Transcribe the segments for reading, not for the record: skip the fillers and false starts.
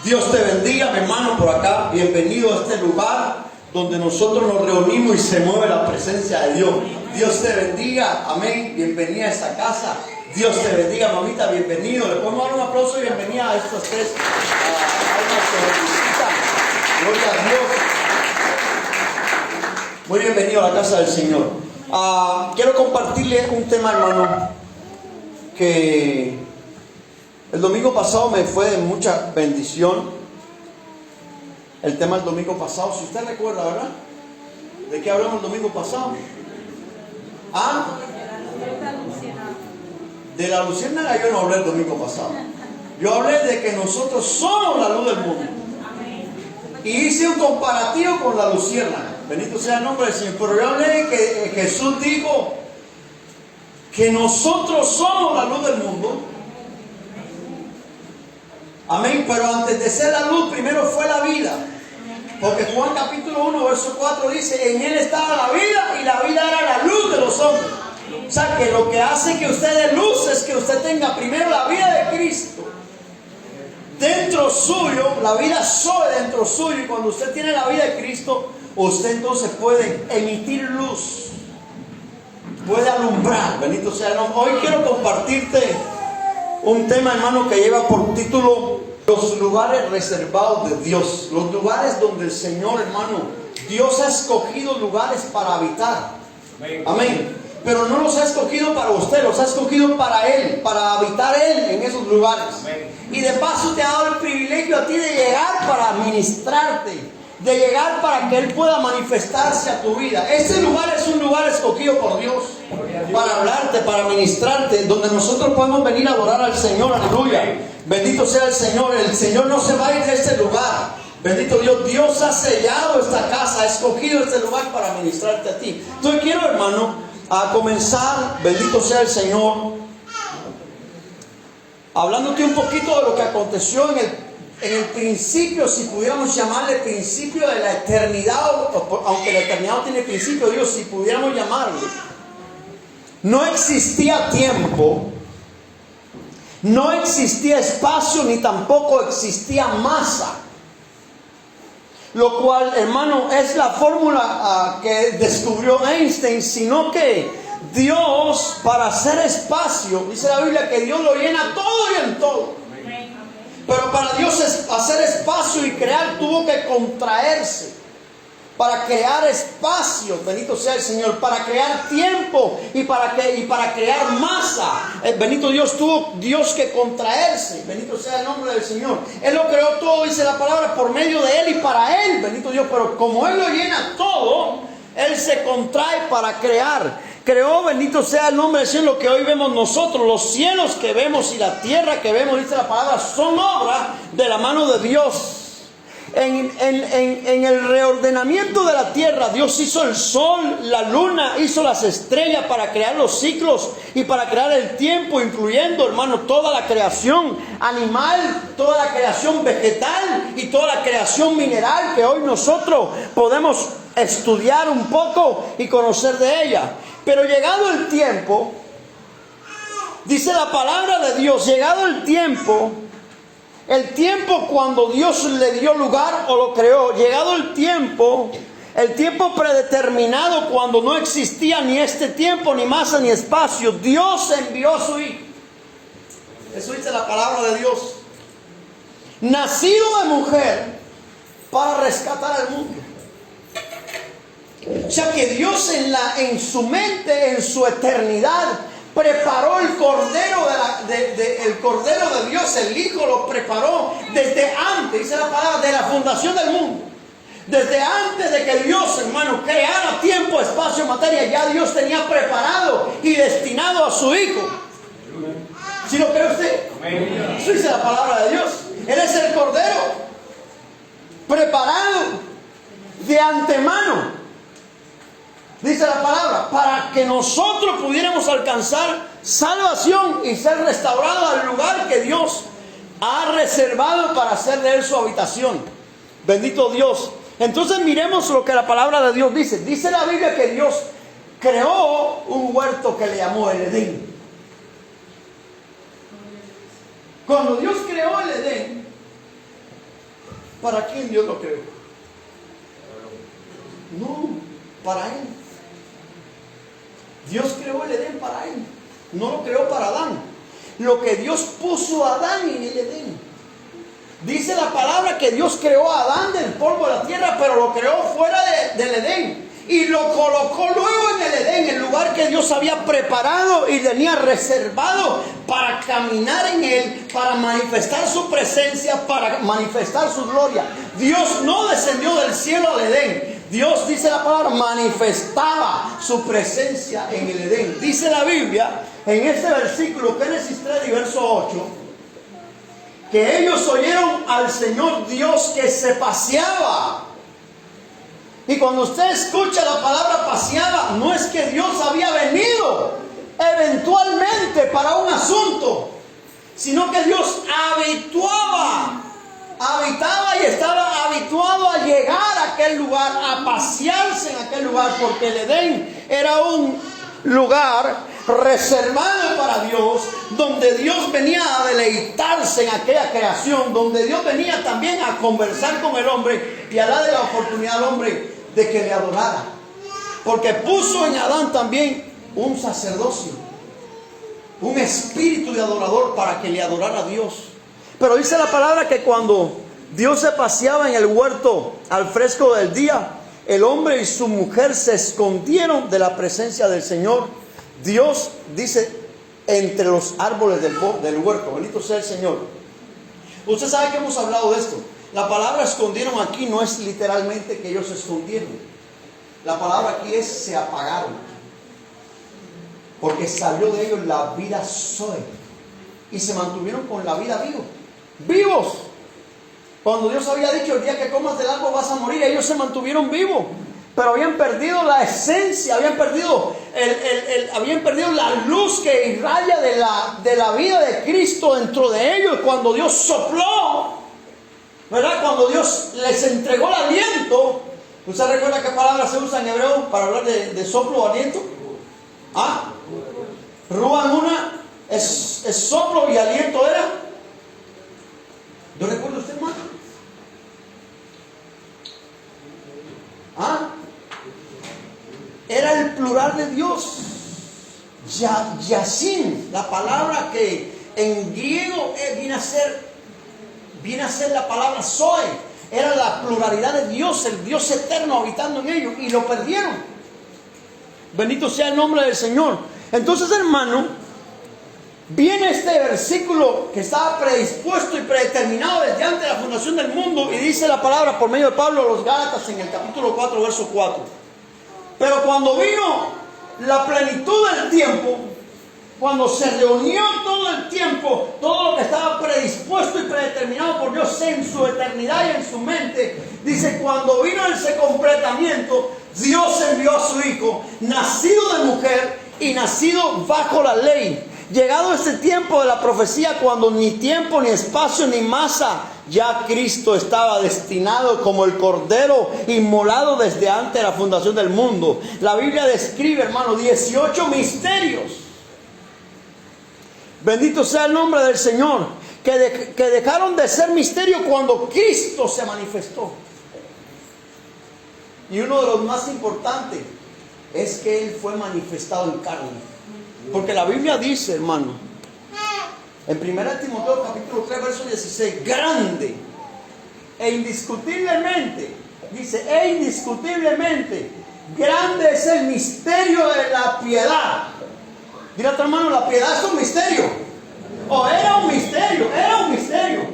Dios te bendiga, mi hermano, por acá. Bienvenido a este lugar donde nosotros nos reunimos y se mueve la presencia de Dios. Dios te bendiga, amén. Bienvenida a esta casa. Dios te bendiga, mamita, bienvenido. Le podemos dar un aplauso y bienvenida a estos tres almas que nos visitan. Gloria a Dios. Muy bienvenido a la casa del Señor. Quiero compartirle un tema, hermano, que el domingo pasado me fue de mucha bendición. El tema del domingo pasado, si usted recuerda, ¿verdad? ¿De qué hablamos el domingo pasado? De la luciérnaga yo no hablé el domingo pasado. Yo hablé de que nosotros somos la luz del mundo. Y hice un comparativo con la luciérnaga. Bendito sea el nombre del Señor. Pero yo hablé de que Jesús dijo que nosotros somos la luz del mundo. Amén. Pero antes de ser la luz, primero fue la vida. Porque Juan capítulo 1, verso 4 dice: en Él estaba la vida y la vida era la luz de los hombres. O sea que lo que hace que usted dé luz es que usted tenga primero la vida de Cristo dentro suyo, la vida soy dentro suyo. Y cuando usted tiene la vida de Cristo, usted entonces puede emitir luz, puede alumbrar. Bendito sea el nombre. Hoy quiero compartirte un tema, hermano, que lleva por título los lugares reservados de Dios. Los lugares donde el Señor, hermano, Dios ha escogido lugares para habitar. Amén. Pero no los ha escogido para usted, los ha escogido para Él, para habitar Él en esos lugares. Amén. Y de paso te ha dado el privilegio a ti de llegar para ministrarte, de llegar para que Él pueda manifestarse a tu vida. Ese lugar es un lugar escogido por Dios para hablarte, para ministrarte, donde nosotros podemos venir a adorar al Señor. Aleluya. Bendito sea el Señor. El Señor no se va a ir de este lugar. Bendito Dios. Dios ha sellado esta casa, ha escogido este lugar para ministrarte a ti. Entonces quiero, hermano, a comenzar, bendito sea el Señor, hablándote un poquito de lo que aconteció en el principio, si pudiéramos llamarle principio de la eternidad, aunque la eternidad no tiene principio, Dios, si pudiéramos llamarle. No existía tiempo, no existía espacio, ni tampoco existía masa. Lo cual, hermano, es la fórmula que descubrió Einstein, sino que Dios, para hacer espacio, dice la Biblia que Dios lo llena todo y en todo. Pero para Dios hacer espacio y crear, tuvo que contraerse. Para crear espacio, bendito sea el Señor, para crear tiempo y para crear masa. Bendito Dios, tuvo Dios que contraerse. Bendito sea el nombre del Señor. Él lo creó todo, dice la palabra, por medio de Él y para Él. Bendito Dios, pero como Él lo llena todo, Él se contrae para crear. Creó, bendito sea el nombre del Señor, lo que hoy vemos nosotros. Los cielos que vemos y la tierra que vemos, dice la palabra, son obra de la mano de Dios. En el reordenamiento de la tierra, Dios hizo el sol, la luna, hizo las estrellas para crear los ciclos y para crear el tiempo, incluyendo, hermano, toda la creación animal, toda la creación vegetal y toda la creación mineral que hoy nosotros podemos estudiar un poco y conocer de ella. Pero llegado el tiempo, dice la palabra de Dios, llegado el tiempo cuando Dios le dio lugar o lo creó, llegado el tiempo predeterminado, cuando no existía ni este tiempo, ni masa, ni espacio, Dios envió a su Hijo. Eso dice la palabra de Dios. Nacido de mujer para rescatar al mundo. O sea que Dios en su mente, en su eternidad, preparó el cordero el cordero de Dios, el Hijo lo preparó desde antes, dice la palabra, de la fundación del mundo. Desde antes de que Dios, hermano, creara tiempo, espacio, materia, ya Dios tenía preparado y destinado a su Hijo. ¿Sí lo cree usted? Eso dice la palabra de Dios. Él es el cordero preparado de antemano. Dice la palabra, para que nosotros pudiéramos alcanzar salvación y ser restaurados al lugar que Dios ha reservado para hacer de Él su habitación. Bendito Dios. Entonces miremos lo que la palabra de Dios dice. Dice la Biblia que Dios creó un huerto que le llamó el Edén. Cuando Dios creó el Edén, ¿Para quién Dios lo creó? No, para Él. Dios creó el Edén para Él. No lo creó para Adán. Lo que Dios puso a Adán en el Edén. Dice la palabra que Dios creó a Adán del polvo de la tierra, pero lo creó fuera del Edén. Y lo colocó luego en el Edén, el lugar que Dios había preparado y tenía reservado para caminar en él, para manifestar su presencia, para manifestar su gloria. Dios no descendió del cielo al Edén. Dios, dice la palabra, manifestaba su presencia en el Edén. Dice la Biblia, en este versículo, Génesis 3 y verso 8, que ellos oyeron al Señor Dios que se paseaba. Y cuando usted escucha la palabra paseaba, no es que Dios había venido eventualmente para un asunto, sino que Dios habitaba y estaba habituado a llegar a aquel lugar, a pasearse en aquel lugar, porque el Edén era un lugar reservado para Dios, donde Dios venía a deleitarse en aquella creación, donde Dios venía también a conversar con el hombre y a darle la oportunidad al hombre de que le adorara, porque puso en Adán también un sacerdocio, un espíritu de adorador para que le adorara a Dios. Pero dice la palabra que cuando Dios se paseaba en el huerto al fresco del día, el hombre y su mujer se escondieron de la presencia del Señor. Dios dice, entre los árboles del huerto. Bendito sea el Señor. Usted sabe que hemos hablado de esto. La palabra escondieron aquí no es literalmente que ellos se escondieron. La palabra aquí es se apagaron. Porque salió de ellos la vida Zoe. Y se mantuvieron con la vida vivos. Cuando Dios había dicho, el día que comas del árbol vas a morir, ellos se mantuvieron vivos. Pero habían perdido la esencia, habían perdido la luz que irradia de la vida de Cristo dentro de ellos. Cuando Dios sopló, ¿verdad? Cuando Dios les entregó el aliento. ¿Usted recuerda qué palabra se usa en hebreo para hablar de soplo o aliento? ¿Ah? Ruach una es soplo y aliento era. ¿No recuerda usted, hermano? ¿Ah? Era el plural de Dios. Yashin, la palabra que en griego viene a ser la palabra Zoe. Era la pluralidad de Dios, el Dios eterno habitando en ellos, y lo perdieron. Bendito sea el nombre del Señor. Entonces, hermano, viene este versículo que estaba predispuesto y predeterminado desde antes de la fundación del mundo, y dice la palabra por medio de Pablo a los Gálatas en el capítulo 4, verso 4. Pero cuando vino la plenitud del tiempo, cuando se reunió todo el tiempo, todo lo que estaba predispuesto y predeterminado por Dios en su eternidad y en su mente, dice, cuando vino ese completamiento, Dios envió a su Hijo, nacido de mujer y nacido bajo la ley. Llegado este tiempo de la profecía, cuando ni tiempo, ni espacio, ni masa, ya Cristo estaba destinado como el cordero inmolado desde antes de la fundación del mundo. La Biblia describe, hermano, 18 misterios. Bendito sea el nombre del Señor, que dejaron de ser misterio cuando Cristo se manifestó. Y uno de los más importantes es que Él fue manifestado en carne. Porque la Biblia dice, hermano, en 1 Timoteo capítulo 3, verso 16, grande e indiscutiblemente, dice, grande es el misterio de la piedad. Dile a tu hermano, la piedad es un misterio. Era un misterio.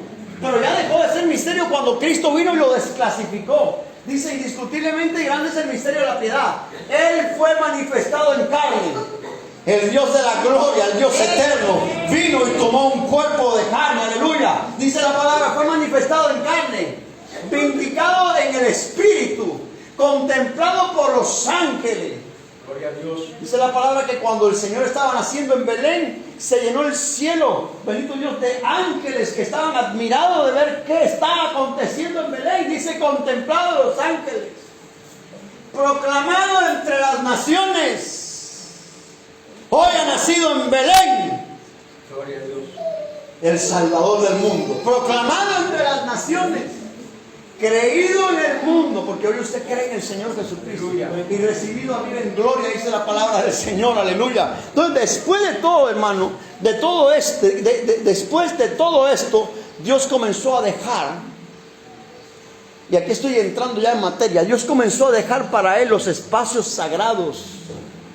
Pero ya dejó de ser misterio cuando Cristo vino y lo desclasificó. Dice, indiscutiblemente grande es el misterio de la piedad. Él fue manifestado en carne. El Dios de la gloria, el Dios eterno, vino y tomó un cuerpo de carne, aleluya. Dice la palabra, fue manifestado en carne, vindicado en el Espíritu, contemplado por los ángeles. Gloria a Dios. Dice la palabra que cuando el Señor estaba naciendo en Belén, se llenó el cielo, bendito Dios, de ángeles que estaban admirados de ver qué estaba aconteciendo en Belén. Dice, contemplado los ángeles, proclamado entre las naciones. Hoy ha nacido en Belén, gloria a Dios, el Salvador del mundo, proclamado entre las naciones. creído en el mundo, porque hoy usted cree en el Señor Jesucristo, y recibido a mí en gloria, dice la palabra del Señor, aleluya. Entonces, después de todo, hermano, de todo después de todo esto, Dios comenzó a dejar, y aquí estoy entrando ya en materia, Dios comenzó a dejar para él los espacios sagrados,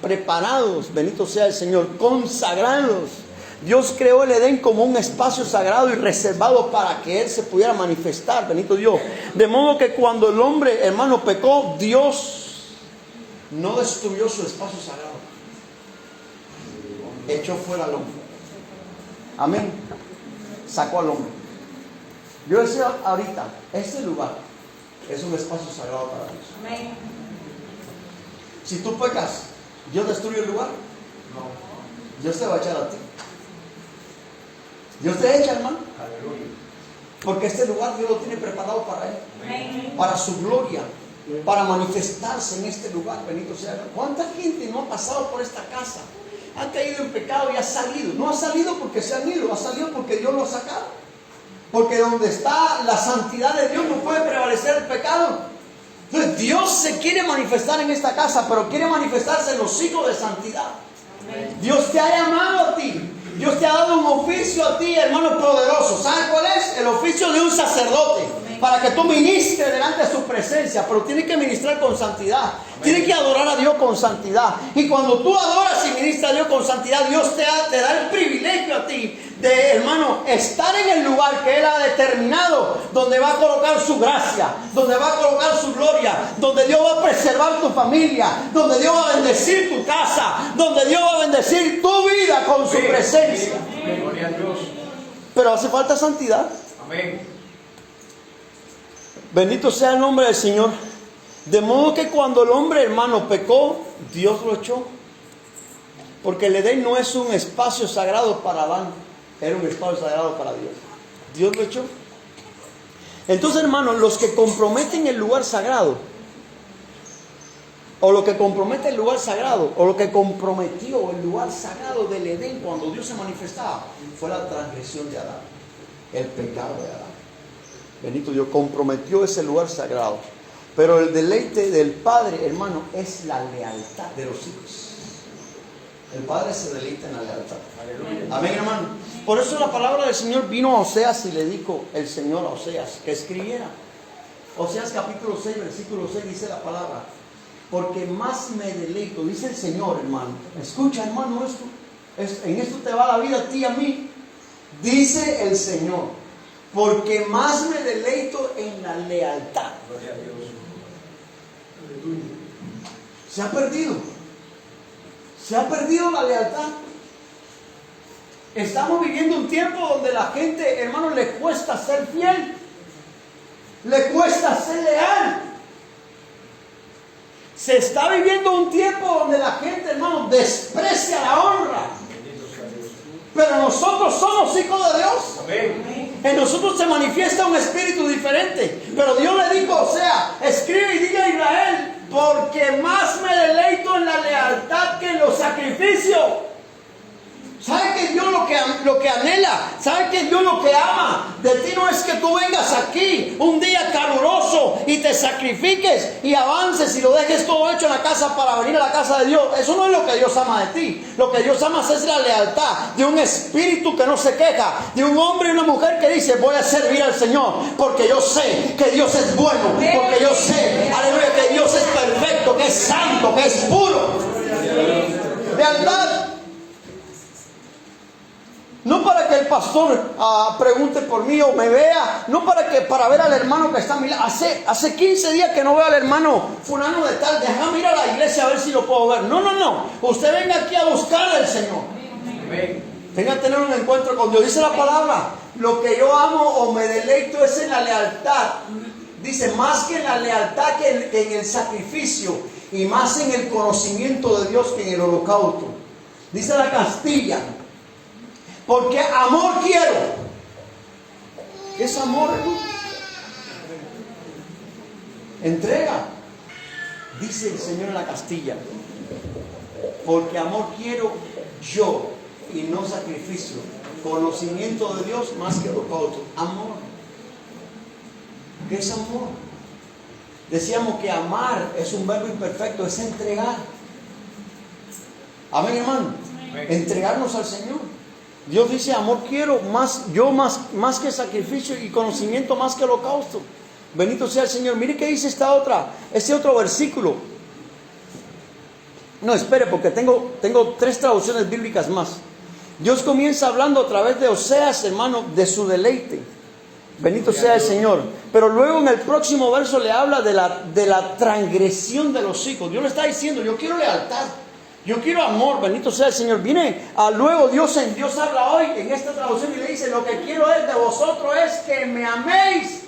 preparados, bendito sea el Señor, consagrados. Dios creó el Edén como un espacio sagrado y reservado para que Él se pudiera manifestar, bendito Dios. De modo que cuando el hombre, hermano, pecó, Dios no destruyó su espacio sagrado, echó fuera al hombre. Amén. Sacó al hombre. Yo decía ahorita, este lugar es un espacio sagrado para Dios. Amén. Si tú pecas, ¿Dios destruye el lugar? No. Dios te va a echar a ti. Dios te echa, hermano. Aleluya. Porque este lugar Dios lo tiene preparado para Él. Amén. Para su gloria. Para manifestarse en este lugar. Bendito sea. ¿Cuánta gente no ha pasado por esta casa? Ha caído en pecado y ha salido. No ha salido porque se han ido. Ha salido porque Dios lo ha sacado. Porque donde está la santidad de Dios no puede prevalecer el pecado. Entonces Dios se quiere manifestar en esta casa, pero quiere manifestarse en los hijos de santidad. Amén. Dios te ha llamado a ti. Dios te ha dado un oficio a ti, hermano poderoso. ¿Sabes cuál es? El oficio de un sacerdote. Amén. Para que tú ministres delante de su presencia. Pero tienes que ministrar con santidad. Amén. Tienes que adorar a Dios con santidad. Y cuando tú adoras y ministras a Dios con santidad, Dios te da el privilegio a ti de, hermano, estar en el lugar que Él ha determinado, donde va a colocar su gracia, donde va a colocar su gloria, donde Dios va a preservar tu familia, donde Dios va a bendecir tu casa, donde Dios va a bendecir tu vida con su presencia. Gloria a Dios. Pero hace falta santidad. Amén. Bendito sea el nombre del Señor. De modo que cuando el hombre, hermano, pecó, Dios lo echó. Porque el Edén no es un espacio sagrado para Adán, era un espacio sagrado para Dios. Dios lo echó. Entonces, hermanos, los que comprometen el lugar sagrado, o lo que compromete el lugar sagrado, o lo que comprometió el lugar sagrado del Edén cuando Dios se manifestaba, fue la transgresión de Adán, el pecado de Adán. Bendito Dios, comprometió ese lugar sagrado. Pero el deleite del Padre, hermano, es la lealtad de los hijos. El Padre se deleita en la lealtad. Aleluya. Amén, hermano. Por eso la palabra del Señor vino a Oseas y le dijo el Señor a Oseas que escribiera. Oseas capítulo 6, versículo 6 dice la palabra: porque más me deleito, dice el Señor, hermano. Escucha, hermano, en esto te va la vida a ti y a mí. Dice el Señor: porque más me deleito en la lealtad. Gloria a Dios. Se ha perdido. Se ha perdido la lealtad. Estamos viviendo un tiempo donde la gente, hermano, le cuesta ser fiel. Le cuesta ser leal. Se está viviendo un tiempo donde la gente, hermano, desprecia la honra. Pero nosotros somos hijos de Dios. Amén. En nosotros se manifiesta un espíritu diferente. Pero Dios le dijo, o sea, escribe y diga a Israel: porque más me deleito en la lealtad que en los sacrificios. ¿Sabe que Dios lo que anhela? ¿Sabe que Dios lo que ama de ti no es que tú vengas aquí un día caluroso y te sacrifiques y avances y lo dejes todo hecho en la casa para venir a la casa de Dios? Eso no es lo que Dios ama de ti. Lo que Dios ama es la lealtad de un espíritu que no se queja, de un hombre y una mujer que dice: voy a servir al Señor porque yo sé que Dios es bueno, porque yo sé, aleluya, que Dios es perfecto, que es santo, que es puro. Lealtad. No para que el pastor pregunte por mí o me vea. No para ver al hermano que está a mi lado. Hace 15 días que no veo al hermano fulano de tal. Déjame ir a la iglesia a ver si lo puedo ver. No. Usted venga aquí a buscar al Señor. Venga a tener un encuentro con Dios. Dice la palabra: lo que yo amo o me deleito es en la lealtad. Dice: más que en la lealtad que en el sacrificio, y más en el conocimiento de Dios que en el holocausto. Dice la Castilla: porque amor quiero. ¿Qué es amor, hermano? Entrega. Dice el Señor en la Castilla: porque amor quiero yo y no sacrificio. Conocimiento de Dios más que holocausto. Amor. ¿Qué es amor? Decíamos que amar es un verbo imperfecto, es entregar. Amén, hermano. Entregarnos al Señor. Dios dice, amor quiero, más que sacrificio y conocimiento más que holocausto. Bendito sea el Señor. Mire que dice este otro versículo. No, espere, porque tengo 3 traducciones bíblicas más. Dios comienza hablando a través de Oseas, hermano, de su deleite. Bendito sea el Señor. Pero luego en el próximo verso le habla de la transgresión de los hijos. Dios le está diciendo, yo quiero lealtad, yo quiero amor. Bendito sea el Señor. Viene luego Dios habla hoy en esta traducción y le dice, lo que quiero es de vosotros es que me améis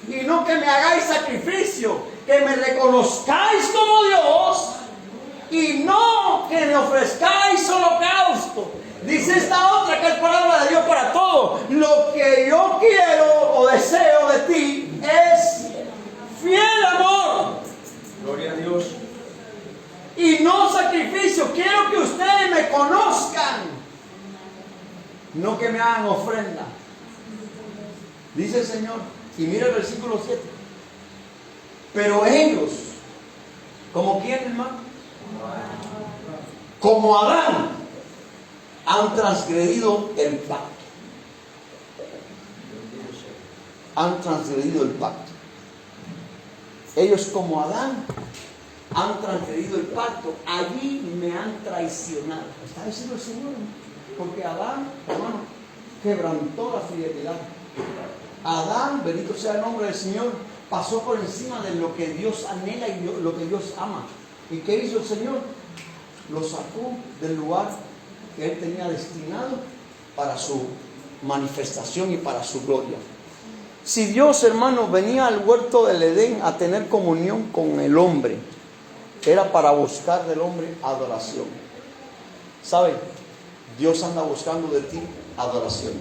y no que me hagáis sacrificio, que me reconozcáis como Dios y no que me ofrezcáis holocausto. Dice esta otra que es palabra de Dios para todo. Lo que yo quiero o deseo de ti es fiel amor. Gloria a Dios. Y no sacrificio. Quiero que ustedes me conozcan, no que me hagan ofrenda. Dice el Señor. Y mira el versículo 7. Pero ellos, ¿como quién, hermano? Como Adán, han transgredido el pacto. Han transgredido el pacto. Ellos como Adán han transgredido el pacto. Allí me han traicionado. Está diciendo el Señor. Porque Adán, hermano, quebrantó la fidelidad. Adán, bendito sea el nombre del Señor, pasó por encima de lo que Dios anhela y lo que Dios ama. ¿Y qué hizo el Señor? Lo sacó del lugar que Él tenía destinado para su manifestación y para su gloria. Si Dios, hermano, venía al huerto del Edén a tener comunión con el hombre, era para buscar del hombre adoración. ¿Sabe? Dios anda buscando de ti adoración.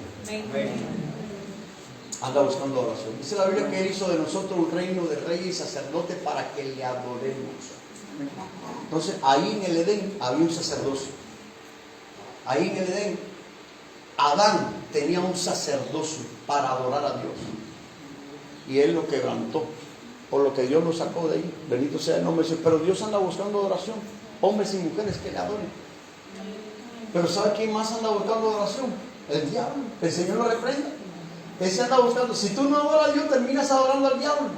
Anda buscando adoración. Dice la Biblia que Él hizo de nosotros un reino de reyes y sacerdotes para que le adoremos. Entonces, ahí en el Edén había un sacerdocio. Ahí en el Edén, Adán tenía un sacerdocio para adorar a Dios. Y él lo quebrantó, por lo que Dios lo sacó de ahí. Bendito sea el nombre de Dios. Pero Dios anda buscando adoración, hombres y mujeres que le adoren. Pero ¿sabe quién más anda buscando adoración? El diablo. El Señor lo reprenda. Él se anda buscando. Si tú no adoras a Dios, terminas adorando al diablo.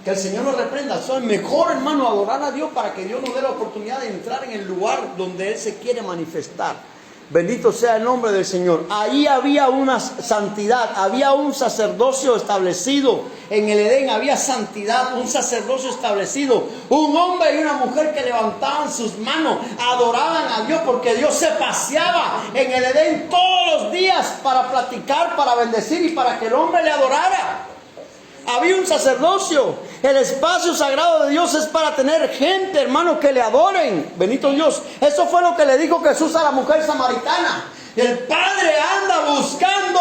Que el Señor lo reprenda. Es mejor, hermano, adorar a Dios para que Dios nos dé la oportunidad de entrar en el lugar donde Él se quiere manifestar. Bendito sea el nombre del Señor. Ahí había una santidad, había un sacerdocio establecido. En el Edén había santidad, un sacerdocio establecido. Un hombre y una mujer que levantaban sus manos, adoraban a Dios porque Dios se paseaba en el Edén todos los días para platicar, para bendecir y para que el hombre le adorara. Había un sacerdocio. El espacio sagrado de Dios es para tener gente, hermano, que le adoren. Bendito Dios. Eso fue lo que le dijo Jesús a la mujer samaritana. El Padre anda buscando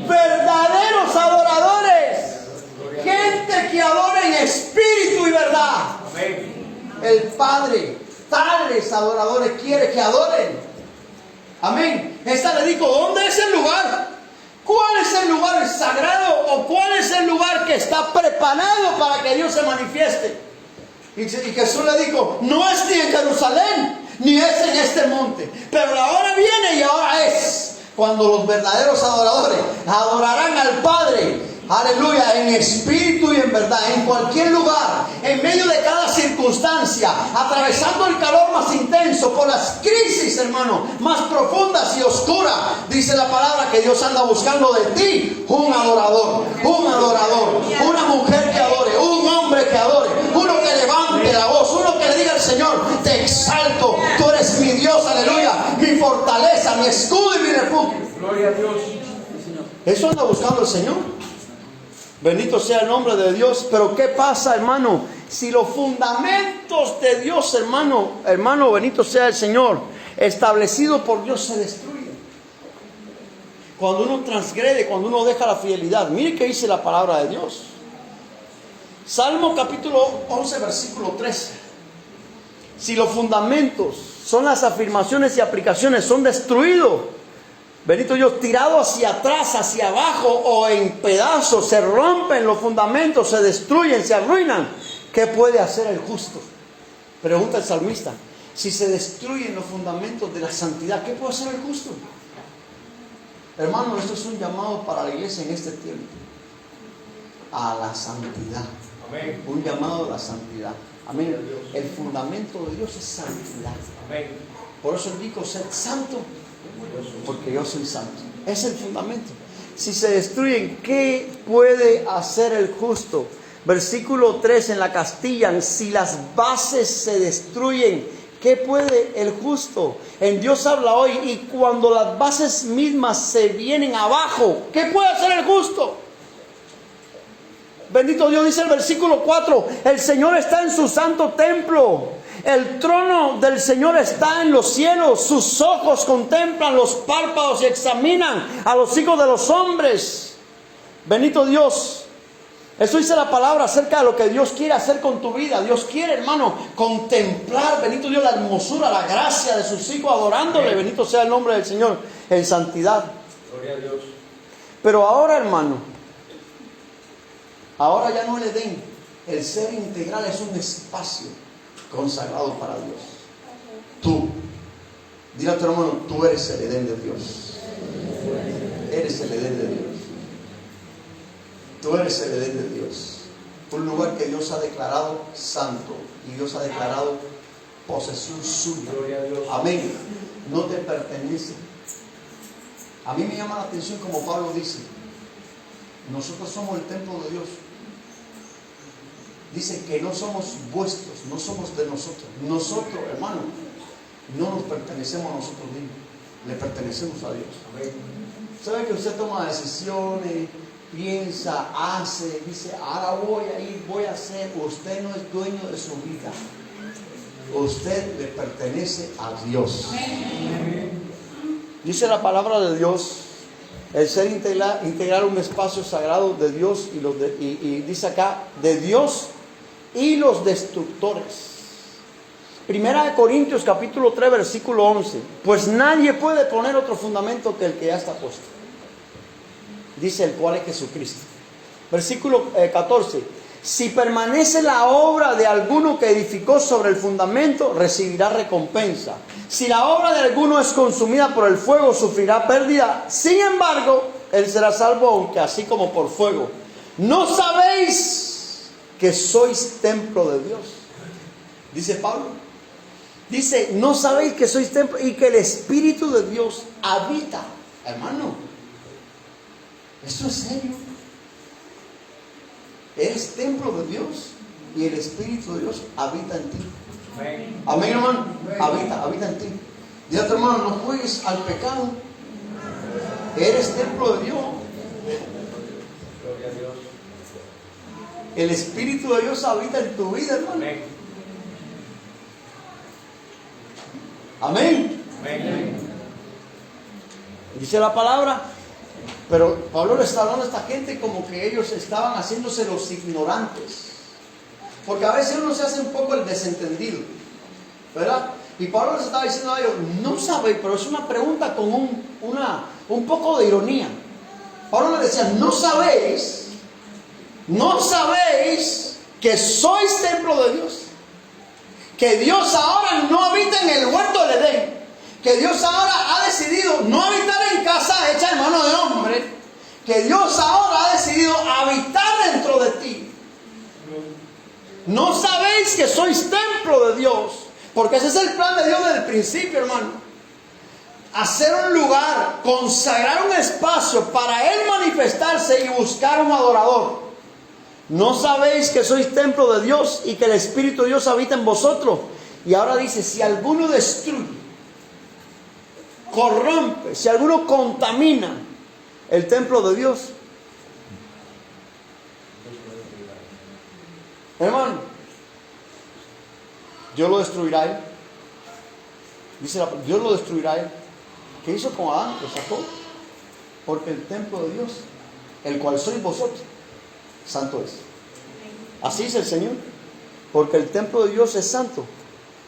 verdaderos adoradores. Gente que adore en espíritu y verdad. El Padre, tales adoradores, quiere que adoren. Amén. Esta le dijo, ¿dónde es el lugar? ¿Cuál es el lugar sagrado o cuál es el lugar que está preparado para que Dios se manifieste? Y Jesús le dijo, no es ni en Jerusalén, ni es en este monte, pero la hora viene y ahora es cuando los verdaderos adoradores adorarán al Padre. Aleluya, en espíritu y en verdad, en cualquier lugar, en medio de cada circunstancia, atravesando el calor más intenso, por las crisis, hermano, más profundas y oscuras. Dice la palabra que Dios anda buscando de ti un adorador, una mujer que adore, un hombre que adore, uno que levante la voz, uno que le diga al Señor, te exalto, tú eres mi Dios, aleluya, mi fortaleza, mi escudo y mi refugio. Gloria a Dios. Eso anda buscando el Señor. Bendito sea el nombre de Dios. Pero ¿qué pasa, hermano? Si los fundamentos de Dios, hermano, bendito sea el Señor, establecido por Dios, se destruyen. Cuando uno transgrede, cuando uno deja la fidelidad. Mire qué dice la palabra de Dios. Salmo capítulo 11, versículo 13. Si los fundamentos son las afirmaciones y aplicaciones, son destruidos, bendito Dios, tirado hacia atrás, hacia abajo o en pedazos, se rompen los fundamentos, se destruyen, se arruinan, ¿qué puede hacer el justo? Pregunta el salmista. Si se destruyen los fundamentos de la santidad, ¿qué puede hacer el justo? Hermano, esto es un llamado para la iglesia en este tiempo. A la santidad. Amén. Un llamado a la santidad. Amén. El fundamento de Dios es santidad. Amén. Por eso Él dijo, sed santo, porque yo soy santo. Es el fundamento. Si se destruyen, ¿qué puede hacer el justo? Versículo 3 en la Castilla. Si las bases se destruyen, ¿qué puede el justo? En Dios habla hoy. Y cuando las bases mismas se vienen abajo, ¿qué puede hacer el justo? Bendito Dios, dice el versículo 4. El Señor está en su santo templo. El trono del Señor está en los cielos. Sus ojos contemplan los párpados y examinan a los hijos de los hombres. Bendito Dios. Eso dice la palabra acerca de lo que Dios quiere hacer con tu vida. Dios quiere, hermano, contemplar, bendito Dios, la hermosura, la gracia de sus hijos adorándole. Bendito sea el nombre del Señor en santidad. Gloria a Dios. Pero ahora, hermano, ahora ya no el Edén. El ser integral es un espacio consagrado para Dios. Tú, dile a tu hermano, tú eres el Edén de Dios. Eres el Edén de Dios. Tú eres el Edén de Dios. Un lugar que Dios ha declarado santo y Dios ha declarado posesión suya. Gloria a Dios. Amén. No te pertenece. A mí me llama la atención como Pablo dice, nosotros somos el templo de Dios. Dice que no somos vuestros, no somos de nosotros. Nosotros, hermano, no nos pertenecemos a nosotros mismos, le pertenecemos a Dios. Amén. ¿Sabe que usted toma decisiones, piensa, hace, dice, ahora voy a ir, voy a hacer? Usted no es dueño de su vida. Usted le pertenece a Dios. Dice la palabra de Dios, el ser integrar un espacio sagrado de Dios y dice acá, de Dios y los destructores. Primera de Corintios capítulo 3 versículo 11. Pues nadie puede poner otro fundamento que el que ya está puesto. Dice el cual es Jesucristo. Versículo 14. Si permanece la obra de alguno que edificó sobre el fundamento, recibirá recompensa. Si la obra de alguno es consumida por el fuego, sufrirá pérdida. Sin embargo, él será salvo, aunque así como por fuego. ¿No sabéis que sois templo de Dios? Dice Pablo. Dice, ¿no sabéis que sois templo y que el Espíritu de Dios habita? Hermano, ¿esto es serio? Eres templo de Dios y el Espíritu de Dios habita en ti. Amén. Amén, hermano. Habita en ti. Dile a tu hermano, no juegues al pecado. Eres templo de Dios. Gloria a Dios. El Espíritu de Dios habita en tu vida, hermano. Amén. Amén. Amén. Dice la palabra. Pero Pablo le está hablando a esta gente como que ellos estaban haciéndose los ignorantes. Porque a veces uno se hace un poco el desentendido, ¿verdad? Y Pablo les estaba diciendo a ellos, no sabéis, pero es una pregunta con un poco de ironía. Pablo les decía, no sabéis que sois templo de Dios. Que Dios ahora no habita en el huerto del Edén. Que Dios ahora ha decidido no habitar en casa hecha en mano de hombre. Que Dios ahora ha decidido habitar dentro de ti. ¿No sabéis que sois templo de Dios? Porque ese es el plan de Dios desde el principio, hermano. Hacer un lugar, consagrar un espacio para Él manifestarse y buscar un adorador. ¿No sabéis que sois templo de Dios y que el Espíritu de Dios habita en vosotros? Y ahora dice, si alguno destruye, corrompe, si alguno contamina el templo de Dios, hermano, Dios lo destruirá él. Dice Dios lo destruirá él. ¿Qué hizo con Adán? Lo sacó. Porque el templo de Dios, el cual sois vosotros, santo es. Así dice el Señor. Porque el templo de Dios es santo.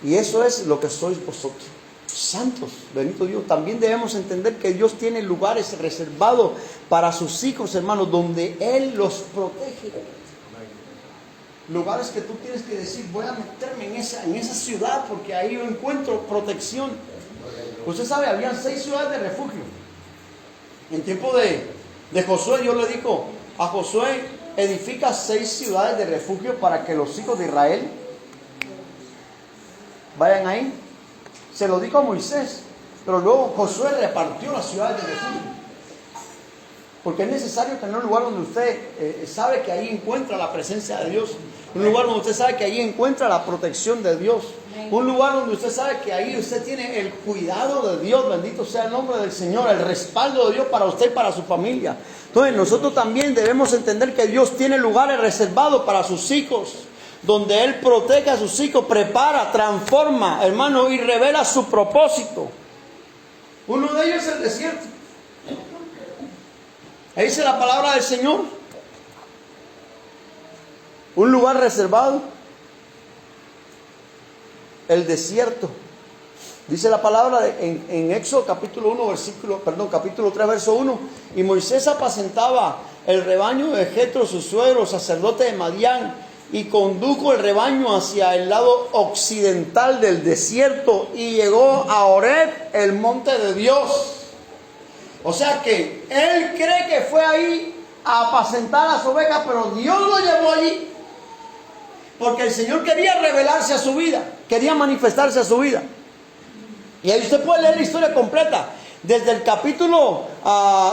Y eso es lo que sois vosotros. santos, bendito Dios. También debemos entender que Dios tiene lugares reservados para sus hijos, hermanos, donde Él los protege. Lugares que tú tienes que decir, voy a meterme en esa ciudad porque ahí yo encuentro protección. Usted sabe, habían 6 ciudades de refugio. En tiempo de Josué, Dios le dijo a Josué, edifica 6 ciudades de refugio para que los hijos de Israel vayan ahí. Se lo dijo a Moisés, pero luego Josué repartió las ciudades de refugio. Porque es necesario tener un lugar donde usted sabe que ahí encuentra la presencia de Dios. Un lugar donde usted sabe que ahí encuentra la protección de Dios. Un lugar donde usted sabe que ahí usted tiene el cuidado de Dios. Bendito sea el nombre del Señor. El respaldo de Dios para usted y para su familia. Entonces nosotros también debemos entender que Dios tiene lugares reservados para sus hijos. Donde Él protege a sus hijos, prepara, transforma, hermano, y revela su propósito. Uno de ellos es el desierto. Ahí dice la palabra del Señor. Un lugar reservado. El desierto. Dice la palabra en Éxodo capítulo 1, capítulo 3, verso 1. Y Moisés apacentaba el rebaño de Jetro, su suegro, sacerdote de Madián, y condujo el rebaño hacia el lado occidental del desierto y llegó a Horeb, el monte de Dios. O sea que él cree que fue ahí a apacentar las ovejas, pero Dios lo llevó allí. Porque el Señor quería revelarse a su vida, quería manifestarse a su vida. Y ahí usted puede leer la historia completa, desde el capítulo,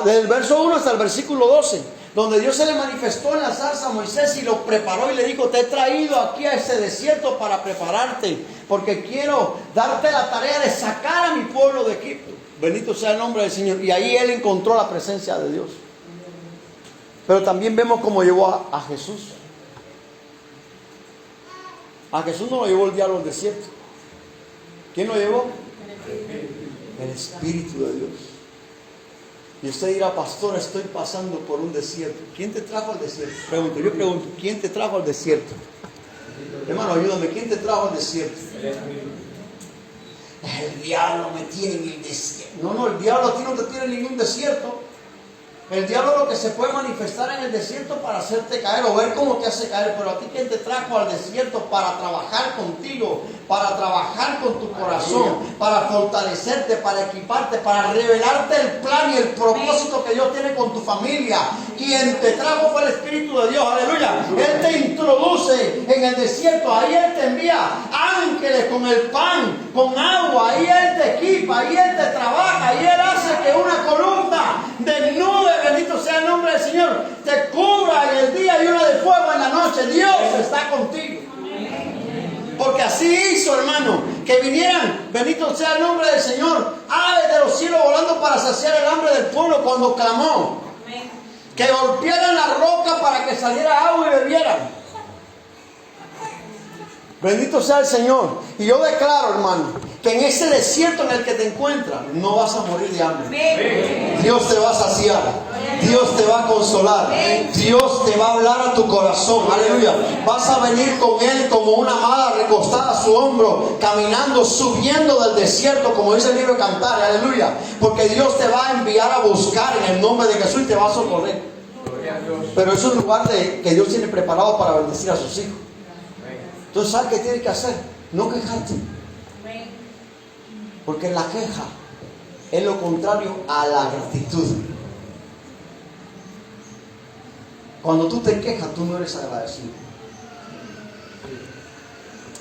del verso 1 hasta el versículo 12. Donde Dios se le manifestó en la zarza a Moisés y lo preparó y le dijo, te he traído aquí a ese desierto para prepararte, porque quiero darte la tarea de sacar a mi pueblo de Egipto. Bendito sea el nombre del Señor. Y ahí él encontró la presencia de Dios. Pero también vemos cómo llevó a Jesús. A Jesús no lo llevó el diablo al desierto. ¿Quién lo llevó? El Espíritu de Dios. Y usted dirá, pastor, estoy pasando por un desierto. ¿Quién te trajo al desierto? Yo pregunto, ¿quién te trajo al desierto? Hermano, ayúdame, ¿quién te trajo al desierto? El diablo me tiene en el desierto. No, el diablo a ti no te tiene en ningún desierto. El diablo lo que se puede manifestar en el desierto para hacerte caer o ver cómo te hace caer. Pero a ti, ¿quién te trajo al desierto? Para trabajar contigo, para trabajar con tu corazón, para fortalecerte, para equiparte, para revelarte el plan y el propósito que Dios tiene con tu familia. Quien te trajo fue el Espíritu de Dios, aleluya. Él te introduce en el desierto, ahí Él te envía ángeles con el pan, con agua, ahí Él te equipa, ahí Él te trabaja, ahí Él hace que una columna de nube, bendito sea el nombre del Señor, te cubra en el día y una de fuego en la noche. Dios está contigo. Porque así hizo, hermano, que vinieran, bendito sea el nombre del Señor, aves de los cielos volando para saciar el hambre del pueblo cuando clamó. Que golpearan la roca para que saliera agua y bebieran. Bendito sea el Señor. Y yo declaro, hermano, que en ese desierto en el que te encuentras no vas a morir de hambre. Dios te va a saciar, Dios te va a consolar, Dios te va a hablar a tu corazón, aleluya. Vas a venir con Él como una amada recostada a su hombro, caminando, subiendo del desierto, como dice el libro de Cantares, aleluya. Porque Dios te va a enviar a buscar en el nombre de Jesús y te va a socorrer. Pero es un lugar que Dios tiene preparado para bendecir a sus hijos. Entonces, ¿sabes qué tienes que hacer? No quejarte. Porque la queja es lo contrario a la gratitud. Cuando tú te quejas, tú no eres agradecido.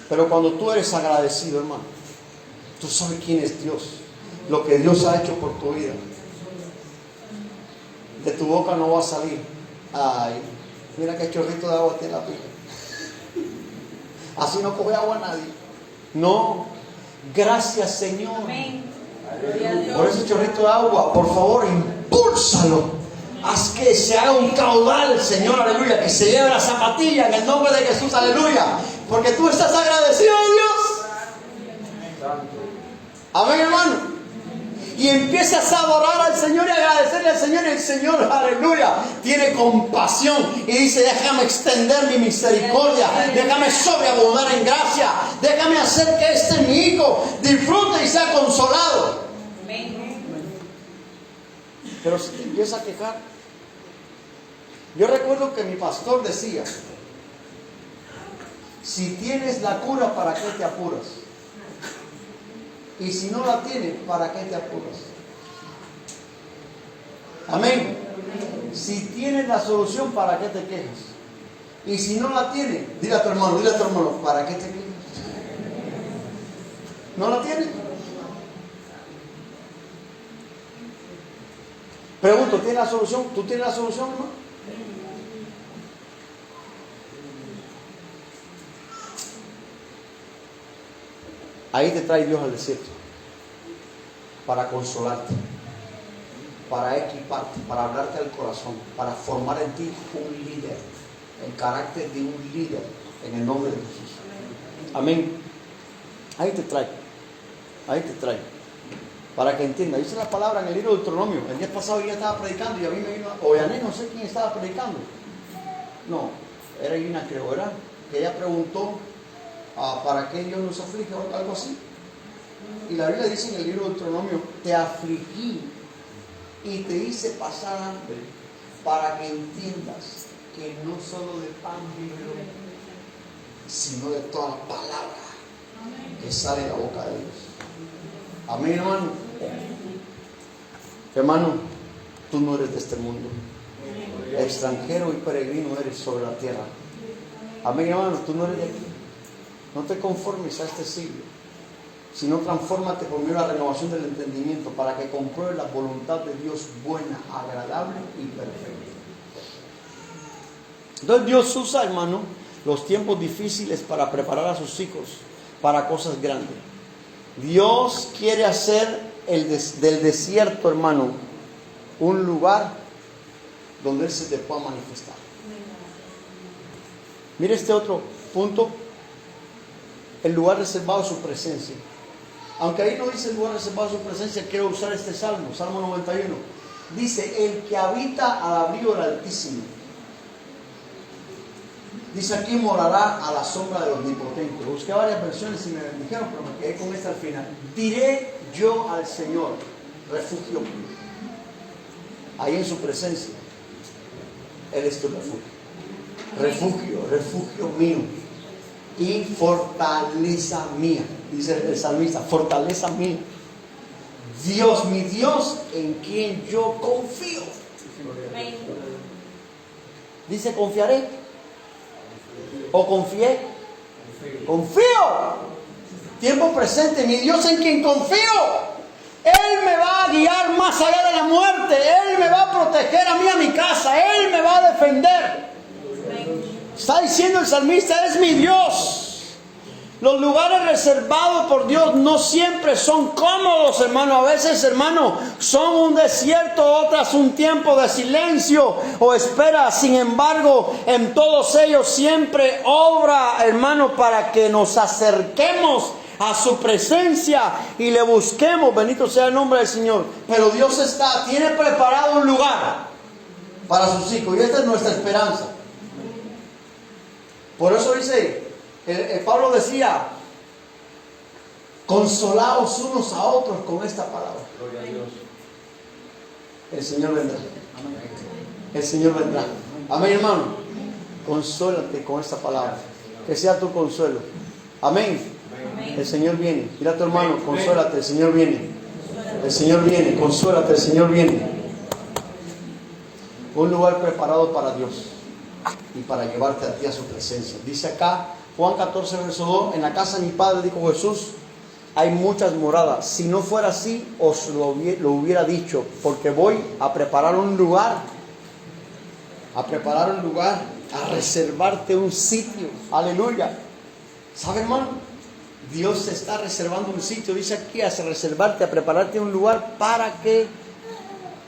Pero cuando tú eres agradecido, hermano, tú sabes quién es Dios, lo que Dios ha hecho por tu vida. De tu boca no va a salir, ay, mira qué chorrito de agua tiene la pila. Así no coge agua a nadie. No, gracias Señor. Por ese chorrito de agua, por favor, impúlsalo. Haz que se haga un caudal, Señor, aleluya. Que se lleve la zapatilla en el nombre de Jesús, aleluya. Porque tú estás agradecido a Dios. Amén, hermano. y empiezas a adorar al Señor y agradecerle al Señor, y el Señor, aleluya, tiene compasión y dice: déjame extender mi misericordia, déjame sobreabundar en gracia, déjame hacer que mi hijo disfrute y sea consolado. Pero si te empieza a quejar, yo recuerdo que mi pastor decía: si tienes la cura, ¿para qué te apuras? Y si no la tienes, ¿para qué te apuras? Amén. Si tienes la solución, ¿para qué te quejas? Y si no la tienes, dile a tu hermano, ¿para qué te quejas? ¿No la tienes? Pregunto, ¿tienes la solución? ¿Tú tienes la solución, hermano? Ahí te trae Dios al desierto para consolarte, para equiparte, para hablarte al corazón, para formar en ti un líder, el carácter de un líder, en el nombre de Jesús. Amén. Ahí te trae, para que entiendas. Dice la palabra en el libro de Deuteronomio. El día pasado yo estaba predicando y a mí me vino, o Yané, no sé quién estaba predicando. No, era Ina, creo, ¿verdad? Que ella preguntó: ¿para qué Dios nos aflige? O algo así. Y la Biblia dice en el libro de Deuteronomio: te afligí y te hice pasar hambre, para que entiendas que no solo de pan vive el hombre, sino de toda la palabra que sale de la boca de Dios. Amén, hermano. Hermano, tú no eres de este mundo. Extranjero y peregrino eres sobre la tierra. Amén, hermano, tú no eres de aquí. No te conformes a este siglo, sino transfórmate por medio de la renovación del entendimiento, para que compruebes la voluntad de Dios buena, agradable y perfecta. Entonces Dios usa, hermano, los tiempos difíciles para preparar a sus hijos para cosas grandes. Dios quiere hacer del desierto, hermano, un lugar donde Él se te pueda manifestar. Mire este otro punto: el lugar reservado de su presencia. Aunque ahí no dice el lugar reservado de su presencia, quiero usar este salmo, Salmo 91. Dice: el que habita al abrigo del Altísimo. Dice aquí: morará a la sombra del Omnipotente. Busqué varias versiones y me bendijeron, pero me quedé con esta al final. Diré yo al Señor, refugio mío. Ahí en su presencia, Él es tu refugio. Refugio mío y fortaleza mía. Dice el salmista: fortaleza mía, Dios, mi Dios, en quien yo confío. Dice: confiaré. ¿O confié? Confío. Tiempo presente, mi Dios en quien confío. Él me va a guiar más allá de la muerte. Él me va a proteger a mí, a mi casa. Él me va a defender. Está diciendo el salmista: es mi Dios. Los lugares reservados por Dios no siempre son cómodos, hermano. A veces, hermano, son un desierto, otras un tiempo de silencio o espera. Sin embargo, en todos ellos siempre obra, hermano, para que nos acerquemos a su presencia y le busquemos. Bendito sea el nombre del Señor. Pero Dios tiene preparado un lugar para sus hijos, y esta es nuestra esperanza. Por eso dice, Pablo decía: consolaos unos a otros con esta palabra. Gloria a Dios. El Señor vendrá. El Señor vendrá. Amén, hermano. Consólate con esta palabra. Que sea tu consuelo. Amén. El Señor viene. Mira a tu hermano: consólate, el Señor viene. El Señor viene. Consuélate, el Señor viene. Un lugar preparado para Dios y para llevarte a ti a su presencia. Dice acá Juan 14, verso 2: en la casa de mi Padre, dijo Jesús, hay muchas moradas. Si no fuera así, os lo hubiera dicho, porque voy a preparar un lugar, a reservarte un sitio. Aleluya. ¿Sabe, hermano? Dios está reservando un sitio. Dice aquí: a reservarte, a prepararte un lugar, para que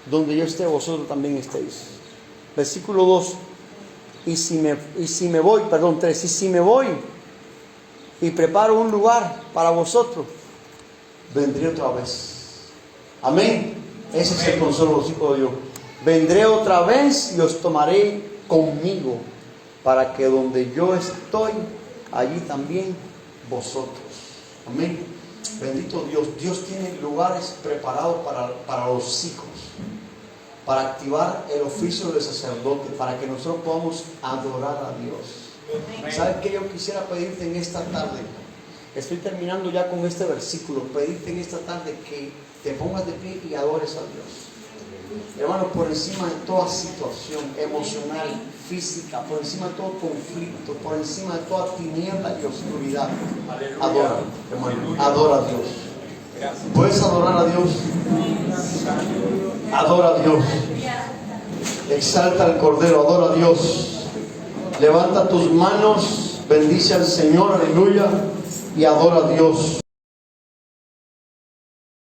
donde yo esté, vosotros también estéis. Versículo 2: y si me voy y preparo un lugar para vosotros, vendré otra vez Amén. Ese es el consuelo de los hijos de Dios. Vendré otra vez y os tomaré conmigo, para que donde yo estoy, allí también vosotros. Amén. Bendito Dios. Dios tiene lugares preparados para los hijos, para activar el oficio del sacerdote, para que nosotros podamos adorar a Dios. ¿Sabes qué yo quisiera pedirte en esta tarde? Estoy terminando ya con este versículo. Pedirte en esta tarde que te pongas de pie y adores a Dios. Hermano, por encima de toda situación emocional, física, por encima de todo conflicto, por encima de toda tiniebla y oscuridad, adora, hermano, adora a Dios. ¿Puedes adorar a Dios? Adora a Dios. Exalta al Cordero, adora a Dios. Levanta tus manos, bendice al Señor, aleluya, y adora a Dios.